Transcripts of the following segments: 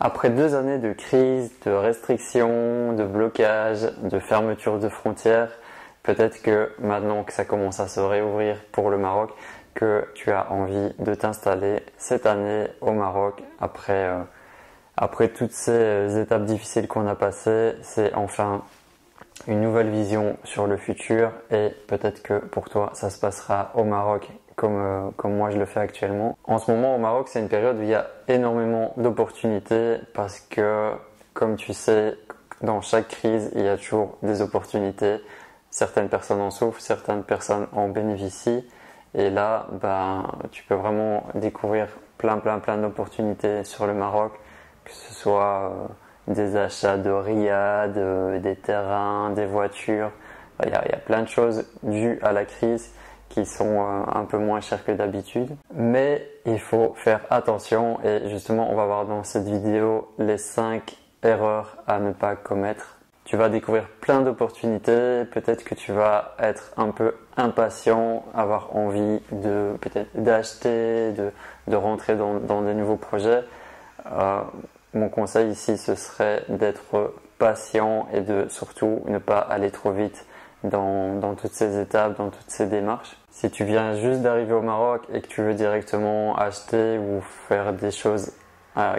Après 2 années de crise, de restrictions, de blocages, de fermeture de frontières, peut-être que maintenant que ça commence à se réouvrir pour le Maroc, que tu as envie de t'installer cette année au Maroc après toutes ces étapes difficiles qu'on a passées. C'est enfin une nouvelle vision sur le futur et peut-être que pour toi ça se passera au Maroc comme moi je le fais actuellement. En ce moment au Maroc, c'est une période où il y a énormément d'opportunités parce que, comme tu sais, dans chaque crise il y a toujours des opportunités. Certaines personnes en souffrent, certaines personnes en bénéficient et là tu peux vraiment découvrir plein d'opportunités sur le Maroc, que ce soit des achats de riad, des terrains, des voitures. Il y a plein de choses dues à la crise qui sont un peu moins chères que d'habitude. Mais il faut faire attention et justement on va voir dans cette vidéo les 5 erreurs à ne pas commettre. Tu vas découvrir plein d'opportunités, peut-être que tu vas être un peu impatient, avoir envie peut-être d'acheter, de rentrer dans des nouveaux projets. Mon conseil ici, ce serait d'être patient et de surtout ne pas aller trop vite dans toutes ces étapes, dans toutes ces démarches. Si tu viens juste d'arriver au Maroc et que tu veux directement acheter ou faire des choses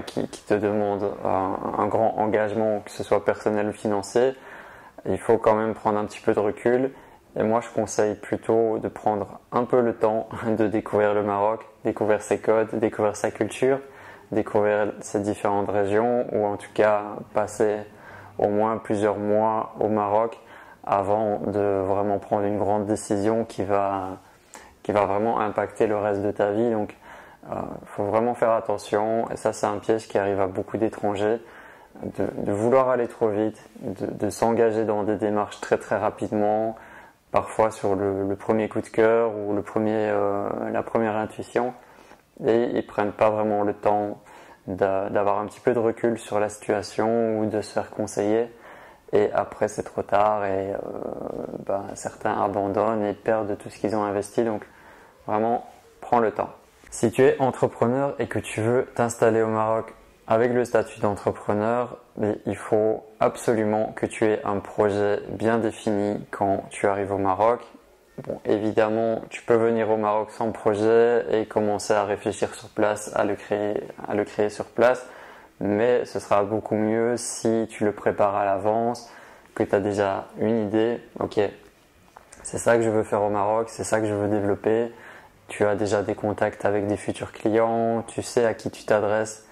qui te demandent un grand engagement, que ce soit personnel ou financier, il faut quand même prendre un petit peu de recul. Et moi, je conseille plutôt de prendre un peu le temps de découvrir le Maroc, découvrir ses codes, découvrir sa culture, découvrir ces différentes régions, ou en tout cas passer au moins plusieurs mois au Maroc avant de vraiment prendre une grande décision qui va vraiment impacter le reste de ta vie. Donc faut vraiment faire attention, et ça c'est un piège qui arrive à beaucoup d'étrangers, de vouloir aller trop vite, de s'engager dans des démarches très rapidement, parfois sur le premier coup de cœur ou la première intuition, et ils prennent pas vraiment le temps d'avoir un petit peu de recul sur la situation ou de se faire conseiller, et après c'est trop tard et certains abandonnent et perdent tout ce qu'ils ont investi. Donc vraiment prends le temps. Si tu es entrepreneur et que tu veux t'installer au Maroc avec le statut d'entrepreneur, il faut absolument que tu aies un projet bien défini quand tu arrives au Maroc. Bon, évidemment, tu peux venir au Maroc sans projet et commencer à réfléchir sur place, à le créer sur place, mais ce sera beaucoup mieux si tu le prépares à l'avance, que tu as déjà une idée. Ok, c'est ça que je veux faire au Maroc, c'est ça que je veux développer. Tu as déjà des contacts avec des futurs clients, tu sais à qui tu t'adresses,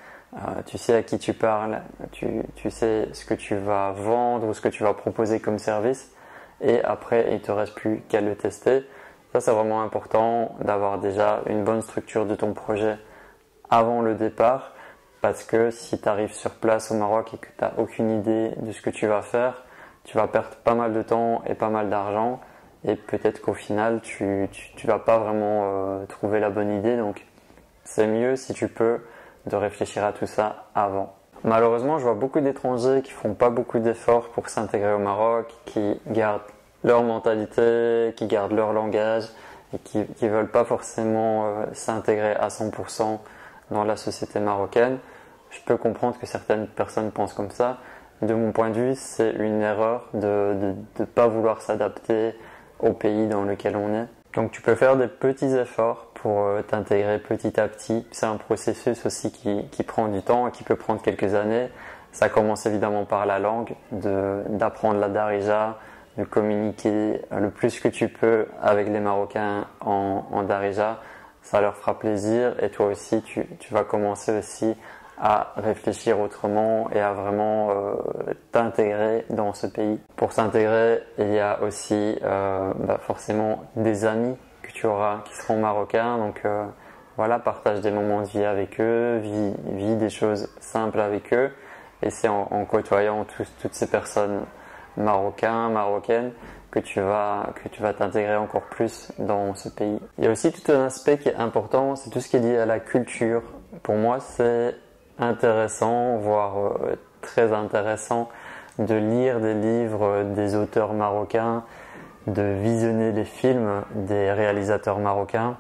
tu sais à qui tu parles, tu sais ce que tu vas vendre ou ce que tu vas proposer comme service. Et après, il ne te reste plus qu'à le tester. Ça, c'est vraiment important d'avoir déjà une bonne structure de ton projet avant le départ, parce que si tu arrives sur place au Maroc et que tu n'as aucune idée de ce que tu vas faire, tu vas perdre pas mal de temps et pas mal d'argent, et peut-être qu'au final, tu vas pas vraiment trouver la bonne idée. Donc, c'est mieux si tu peux de réfléchir à tout ça avant. Malheureusement, je vois beaucoup d'étrangers qui font pas beaucoup d'efforts pour s'intégrer au Maroc, qui gardent leur mentalité, qui gardent leur langage et qui veulent pas forcément s'intégrer à 100% dans la société marocaine. Je peux comprendre que certaines personnes pensent comme ça. De mon point de vue, c'est une erreur de pas vouloir s'adapter au pays dans lequel on est. Donc tu peux faire des petits efforts pour t'intégrer petit à petit. C'est un processus aussi qui prend du temps et qui peut prendre quelques années. Ça commence évidemment par la langue, d'apprendre la darija, de communiquer le plus que tu peux avec les Marocains en darija. Ça leur fera plaisir, et toi aussi tu vas commencer aussi à réfléchir autrement et à vraiment t'intégrer dans ce pays. Pour s'intégrer, il y a aussi forcément des amis que tu auras qui seront marocains. Donc voilà, partage des moments de vie avec eux, vis des choses simples avec eux, et c'est en côtoyant toutes ces personnes marocaines que tu vas t'intégrer encore plus dans ce pays. Il y a aussi tout un aspect qui est important, c'est tout ce qui est lié à la culture. Pour moi, c'est intéressant, voire très intéressant, de lire des livres des auteurs marocains, de visionner les films des réalisateurs marocains,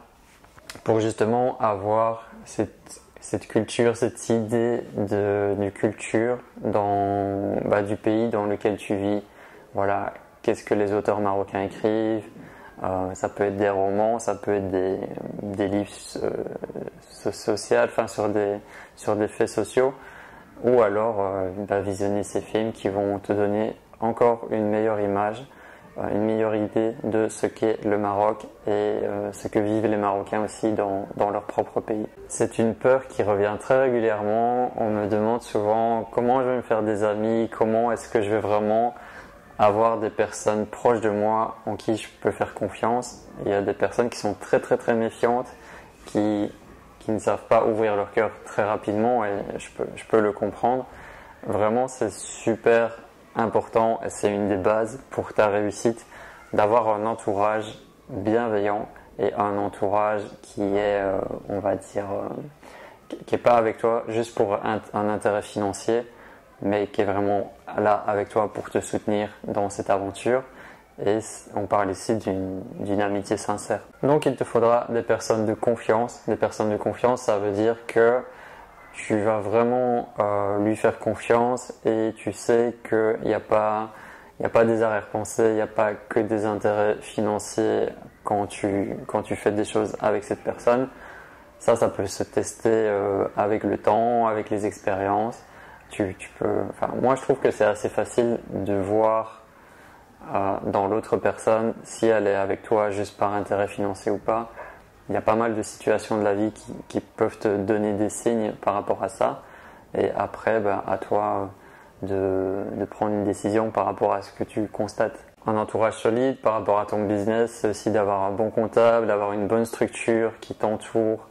pour justement avoir cette cette culture, cette idée de culture du pays dans lequel tu vis. Voilà, qu'est-ce que les auteurs marocains écrivent. Ça peut être des romans, ça peut être des livres sociaux, enfin sur des faits sociaux, ou alors visionner ces films qui vont te donner encore une meilleure image, une meilleure idée de ce qu'est le Maroc et ce que vivent les Marocains aussi dans leur propre pays. C'est une peur qui revient très régulièrement. On me demande souvent comment je vais me faire des amis, comment est-ce que je vais vraiment avoir des personnes proches de moi en qui je peux faire confiance. Il y a des personnes qui sont très très très méfiantes, qui ne savent pas ouvrir leur cœur très rapidement, et je peux le comprendre. Vraiment, c'est super important et c'est une des bases pour ta réussite d'avoir un entourage bienveillant et un entourage qui est, on va dire, qui est pas avec toi juste pour un intérêt financier, mais qui est vraiment là avec toi pour te soutenir dans cette aventure. Et on parle ici d'une amitié sincère. Donc il te faudra des personnes de confiance. Des personnes de confiance, ça veut dire que tu vas vraiment lui faire confiance et tu sais qu'il n'y a pas des arrière-pensées, il n'y a pas que des intérêts financiers quand tu fais des choses avec cette personne. Ça peut se tester avec le temps, avec les expériences. Moi, je trouve que c'est assez facile de voir dans l'autre personne si elle est avec toi juste par intérêt financier ou pas. Il y a pas mal de situations de la vie qui peuvent te donner des signes par rapport à ça. Et après, à toi de prendre une décision par rapport à ce que tu constates. Un entourage solide par rapport à ton business, c'est aussi d'avoir un bon comptable, d'avoir une bonne structure qui t'entoure,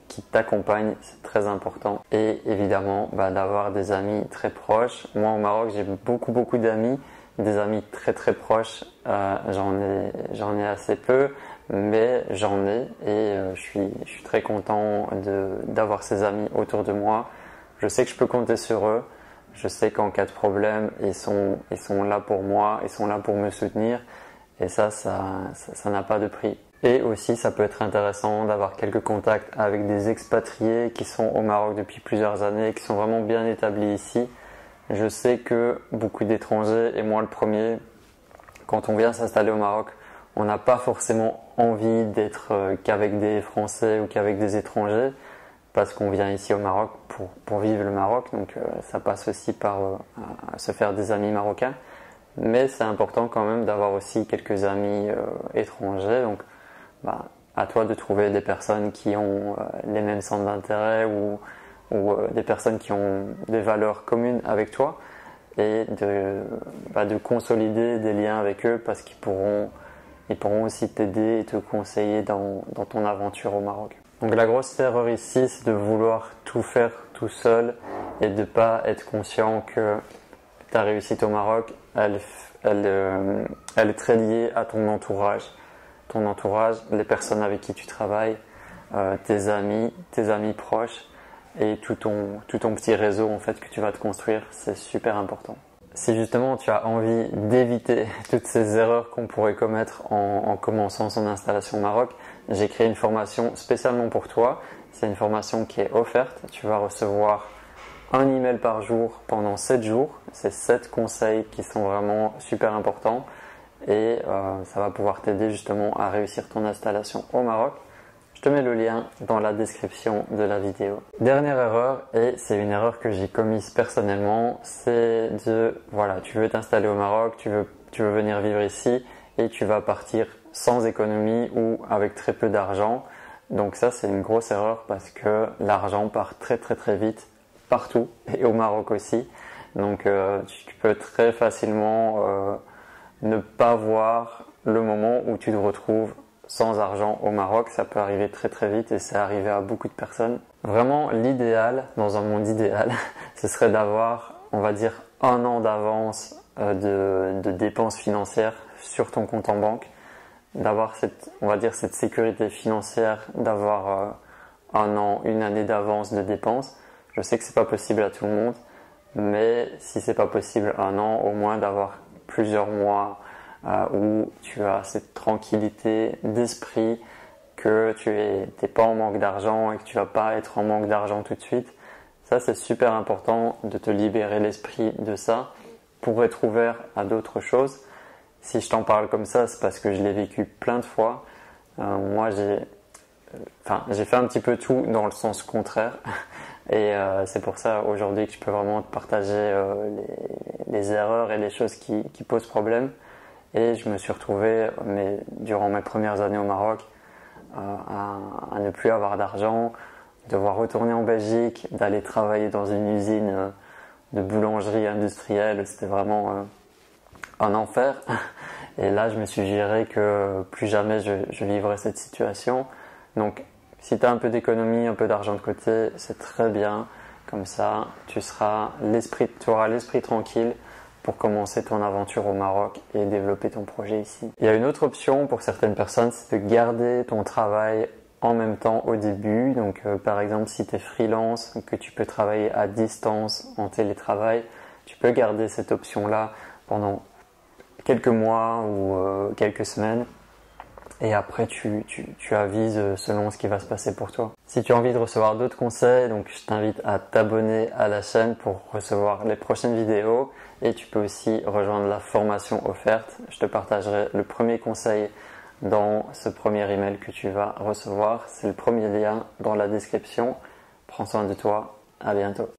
qui t'accompagne, c'est très important. Et évidemment, d'avoir des amis très proches. Moi, au Maroc, j'ai beaucoup d'amis, des amis très très proches. J'en ai assez peu, mais j'en ai, et je suis très content d'avoir ces amis autour de moi. Je sais que je peux compter sur eux. Je sais qu'en cas de problème, ils sont là pour moi, ils sont là pour me soutenir. Et ça n'a pas de prix. Et aussi, ça peut être intéressant d'avoir quelques contacts avec des expatriés qui sont au Maroc depuis plusieurs années, qui sont vraiment bien établis ici. Je sais que beaucoup d'étrangers, et moi le premier, quand on vient s'installer au Maroc, on n'a pas forcément envie d'être qu'avec des Français ou qu'avec des étrangers, parce qu'on vient ici au Maroc pour vivre le Maroc, donc ça passe aussi par se faire des amis marocains. Mais c'est important quand même d'avoir aussi quelques amis étrangers, donc à toi de trouver des personnes qui ont les mêmes centres d'intérêt ou des personnes qui ont des valeurs communes avec toi, et de consolider des liens avec eux, parce qu'ils pourront aussi t'aider et te conseiller dans ton aventure au Maroc. Donc la grosse erreur ici, c'est de vouloir tout faire tout seul et de ne pas être conscient que ta réussite au Maroc, elle est très liée à ton entourage. Ton entourage, les personnes avec qui tu travailles, tes amis proches, et tout ton petit réseau en fait que tu vas te construire, c'est super important. Si justement tu as envie d'éviter toutes ces erreurs qu'on pourrait commettre en commençant son installation au Maroc, j'ai créé une formation spécialement pour toi. C'est une formation qui est offerte. Tu vas recevoir un email par jour pendant 7 jours. C'est 7 conseils qui sont vraiment super importants, et ça va pouvoir t'aider justement à réussir ton installation au Maroc. Je te mets le lien dans la description de la vidéo. Dernière erreur, et c'est une erreur que j'ai commise personnellement, c'est tu veux t'installer au Maroc, tu veux venir vivre ici, et tu vas partir sans économie ou avec très peu d'argent. Donc ça, c'est une grosse erreur, parce que l'argent part très très très vite partout, et au Maroc aussi. Donc tu peux très facilement ne pas voir le moment où tu te retrouves sans argent au Maroc. Ça peut arriver très très vite, et c'est arrivé à beaucoup de personnes. Vraiment, l'idéal, dans un monde idéal, ce serait d'avoir, on va dire, 1 an d'avance de dépenses financières sur ton compte en banque, d'avoir cette sécurité financière, d'avoir 1 an, 1 année d'avance de dépenses. Je sais que c'est pas possible à tout le monde, mais si c'est pas possible 1 an, au moins d'avoir plusieurs mois où tu as cette tranquillité d'esprit, que tu n'es pas en manque d'argent et que tu vas pas être en manque d'argent tout de suite. Ça, c'est super important de te libérer l'esprit de ça pour être ouvert à d'autres choses. Si je t'en parle comme ça, c'est parce que je l'ai vécu plein de fois. Moi, j'ai fait un petit peu tout dans le sens contraire. Et c'est pour ça aujourd'hui que je peux vraiment te partager les erreurs et les choses qui posent problème. Et je me suis retrouvé durant mes premières années au Maroc à ne plus avoir d'argent, devoir retourner en Belgique, d'aller travailler dans une usine de boulangerie industrielle. C'était vraiment un enfer. Et là, je me suis juré que plus jamais je vivrai cette situation. Donc, si tu as un peu d'économie, un peu d'argent de côté, c'est très bien. Comme ça, tu auras l'esprit tranquille pour commencer ton aventure au Maroc et développer ton projet ici. Il y a une autre option pour certaines personnes, c'est de garder ton travail en même temps au début. Donc, par exemple, si tu es freelance, que tu peux travailler à distance en télétravail, tu peux garder cette option-là pendant quelques mois ou quelques semaines. Et après, tu avises selon ce qui va se passer pour toi. Si tu as envie de recevoir d'autres conseils, donc je t'invite à t'abonner à la chaîne pour recevoir les prochaines vidéos. Et tu peux aussi rejoindre la formation offerte. Je te partagerai le premier conseil dans ce premier email que tu vas recevoir. C'est le premier lien dans la description. Prends soin de toi. À bientôt.